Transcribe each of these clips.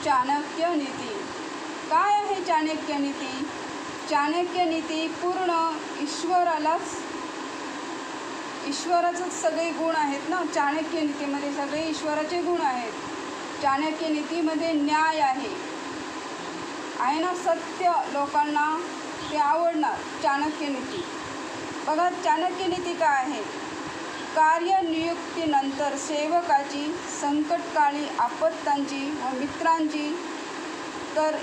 चाणक्य नीती. काय आहे चाणक्य नीती? चाणक्य नीती पूर्ण ईश्वराचंच सगळे गुण आहेत ना. चाणक्य नीतीमध्ये सगळे ईश्वराचे गुण आहेत. चाणक्य नीतीमध्ये न्याय आहे ना. सत्य लोकांना ते आवडणार. चाणक्य नीती बघा, चाणक्य नीती काय आहे? कार्यनियुक्तीनंतर सेवकाची, संकटकाळी आपत्तांची व मित्रांची, तर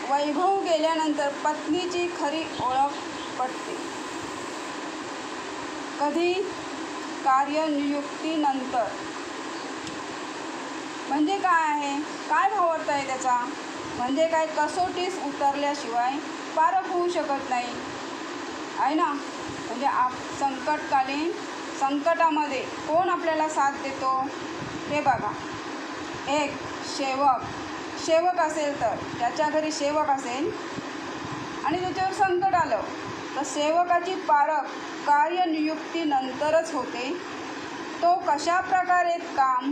वैभव गेल्यानंतर पत्नीची खरी ओळख पटते. कधी? कार्यनियुक्तीनंतर. म्हणजे काय आहे? काय भावार्थ आहे त्याचा? म्हणजे काय, कसोटीस उतरल्याशिवाय पारख होऊ शकत नाही आहे ना. म्हणजे संकटकालीन संकटामध्ये कोण आपल्याला साथ देतो ते बघा. एक सेवक असेल, तर त्याच्या घरी सेवक असेल आणि त्याच्यावर संकट आलं तर सेवकाची पारख कार्यनियुक्तीनंतरच होते. तो कशा प्रकारे काम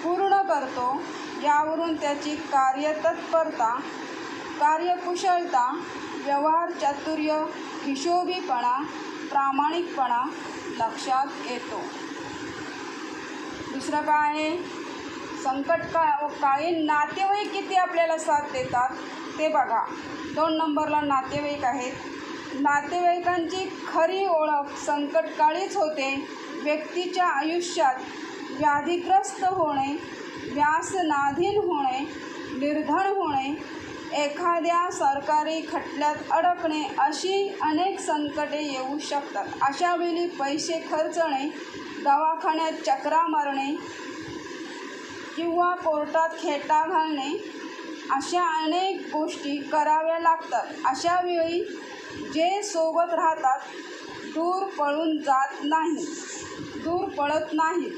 पूर्ण करतो यावरून त्याची कार्यतत्परता, कार्यकुशलता, व्यवहार चातुर्य, हिशोबीपणा, प्रामाणिकपणा लक्षात येतो. दुसरं काय आहे? संकटकाळी नातेवाईक किती आपल्याला साथ देतात ते बघा. 2 नंबरला नातेवाईक आहेत. नातेवाईकांची खरी ओळख संकटकाळीच होते. व्यक्तीच्या आयुष्यात व्याधिग्रस्त होणे, व्यसनाधीन होणे, निर्धन होणे, एखाद्या सरकारी खटल्यात अडकणे अशी अनेक संकटे येऊ शकतात. अशावेळी पैसे खर्चणे, दवाखान्यात चकरा मारणे किंवा कोर्टात खेटा घालणे अशा अनेक गोष्टी कराव्या लागतात. अशावेळी जे सोबत राहतात दूर पळत नाही,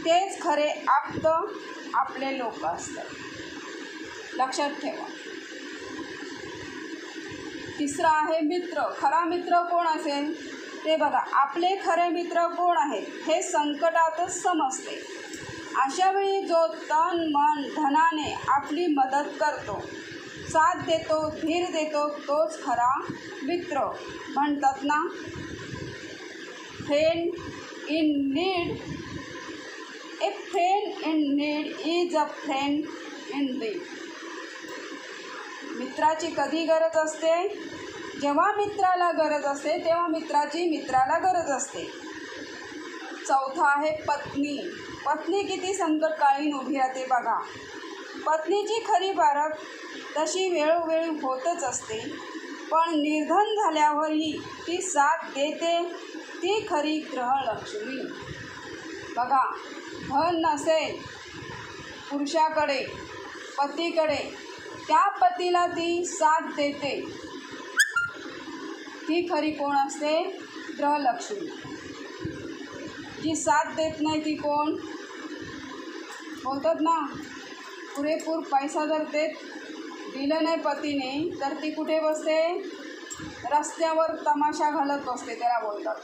तेच खरे आप्त आपले लोक असतात. लक्षात ठेवा. तिसरा आहे मित्र. खरा मित्र कोण असेल ते बघा. आपले खरे मित्र कोण आहेत हे संकटातच समजते. अशावेळी जो तन मन धनाने आपली मदत करतो, साथ देतो, धीर देतो, तोच खरा मित्र. म्हणतात ना, friend in need is a friend in deed. मित्राची कधी गरज असते? जेव्हा मित्राला गरज असते तेव्हा मित्राला गरज असते. चौथा आहे पत्नी. पत्नी किती संकटकाळी उभी राहते बघा. पत्नीची खरी पारख तशी वेळोवेळी होतच असते, पण निर्धन झाल्यावरही ती साथ देते. ती खरी गृहलक्ष्मी बघा. धन नसेल पुरुषाकडे, पतीकडे, त्या पतीला ती साथ देते. ती खरी कोण असते? गृहलक्ष्मी. जी साथ देत नाही ती कोण? बोलतात ना, पुरेपूर पैसा जर दिलं नाही पतीने तर ती कुठे बसते? रस्त्यावर तमाशा घालत बसते, त्याला बोलतात.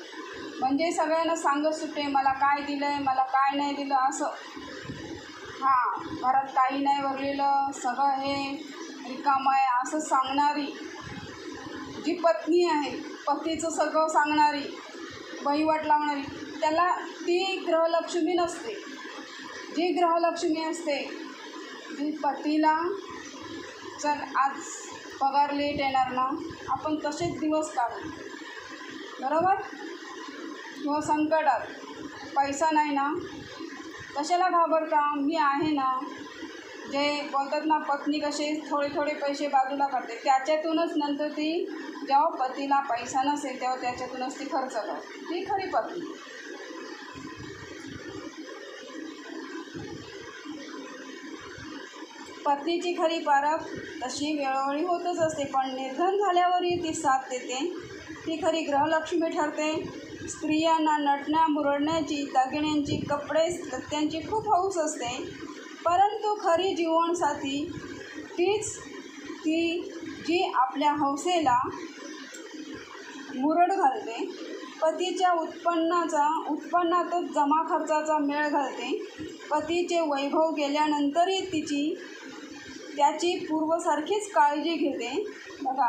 म्हणजे सगळ्यांना सांगत सुटते, मला काय दिलं आहे, मला काय नाही दिलं असं. घरात काही नाही भरलेलं, सगळं हे रिकामं आहे असं सांगणारी जी पत्नी आहे, पतीचं सगळं सांगणारी, वहिवाट लावणारी, त्याला ती गृहलक्ष्मी नसते. जी गृहलक्ष्मी असते, जी पतीला, चल आज पगार लेट येणार ना, आपण तसेच दिवस काढू, बरोबर? किंवा संकटात पैसा नाही ना, कशाला घाबरता, मी आहे ना. जे बोलतात ना, पत्नी कसे थोडे पैसे बाजूला करते, त्याच्यातूनच नंतर ती जेव्हा पतीला पैसा नसेल तेव्हा त्याच्यातूनच ती खर्च करते. ती खरी पत्नी. पत्नीची खरी पारख तशी वेळोवेळी होतच असते, पण निर्धन झाल्यावरही ती साथ देते. ती खरी गृहलक्ष्मी ठरते. स्त्रियांना नटण्या मुरडण्याची, दागिन्यांची, कपडे लत्त्यांची खूप हौस असते, परंतु खरी जीवनसाथी तीच जी आपल्या हौसेला मुरड घालते, पतीच्या उत्पन्नातच जमा खर्चाचा मेळ घालते. पतीचे वैभव गेल्यानंतरही तिची त्याची पूर्वसारखीच काळजी घेते. बघा,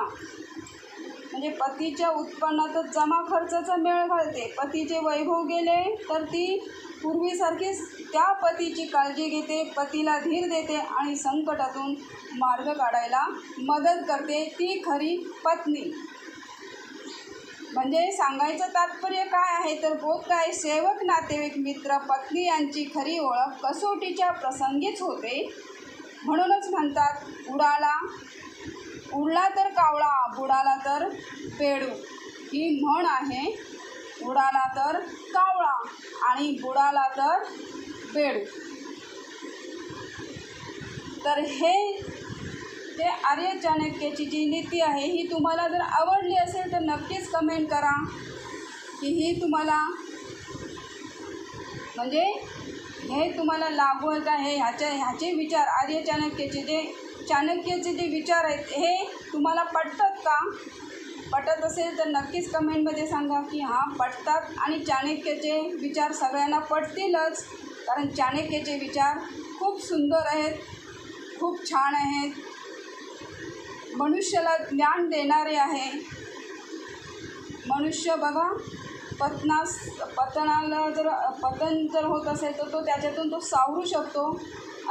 म्हणजे पतीच्या उत्पन्नातच जमा खर्चाचा मेळ घालते. पतीचे वैभव गेले तर ती पूर्वीसारखीच त्या पतीची काळजी घेते, पतीला धीर देते आणि संकटातून मार्ग काढायला मदत करते. ती खरी पत्नी. म्हणजे सांगायचं तात्पर्य काय आहे तर बोध काय, सेवक, नातेवाईक, मित्र, पत्नी यांची खरी ओळख कसोटीच्या प्रसंगीच होते. म्हणूनच म्हणतात, उडला तर कावळा, बुडाला तर पेडू. ही म्हण आहे. उडाला तर कावळा आणि बुडाला तर पेडू. तर हे ते आर्य चाणक्याची जी नीती आहे ही तुम्हाला जर आवडली असेल तर नक्कीच कमेंट करा की ही तुम्हाला म्हणजे हे तुम्हाला लागू आहे का, ह्याचे विचार आर्य चाणक्याचे जे विचार आहेत हे तुम्हाला पटतात का. पटत असेल तर नक्कीच कमेंटमध्ये सांगा की हां पटतात. आणि चाणक्याचे विचार सगळ्यांना पटतीलच, कारण चाणक्याचे विचार खूप सुंदर आहेत, खूप छान आहेत, मनुष्याला ज्ञान देणारे आहे. मनुष्य बघा पतन जर होत असेल तर तो त्याच्यातून तो सावरू शकतो,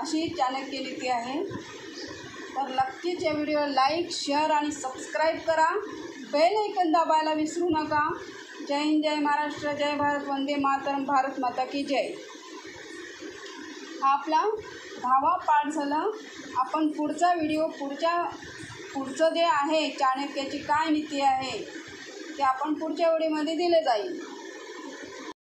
अशी चाणक्य नीती आहे. तर नक्कीच या व्हिडिओला लाईक, शेअर आणि सबस्क्राईब करा. बेल आयकॉन दाबायला विसरू नका. जय हिंद, जय महाराष्ट्र, जय भारत, वंदे मातरम, भारत माता की जय. हा आपला 10वा पाठ झाला. आपण पुढचा व्हिडिओ पुढचं जे आहे चाणक्याची काय नीती आहे ते आपण पुढच्या व्हिडिओमध्ये दिले जाईल.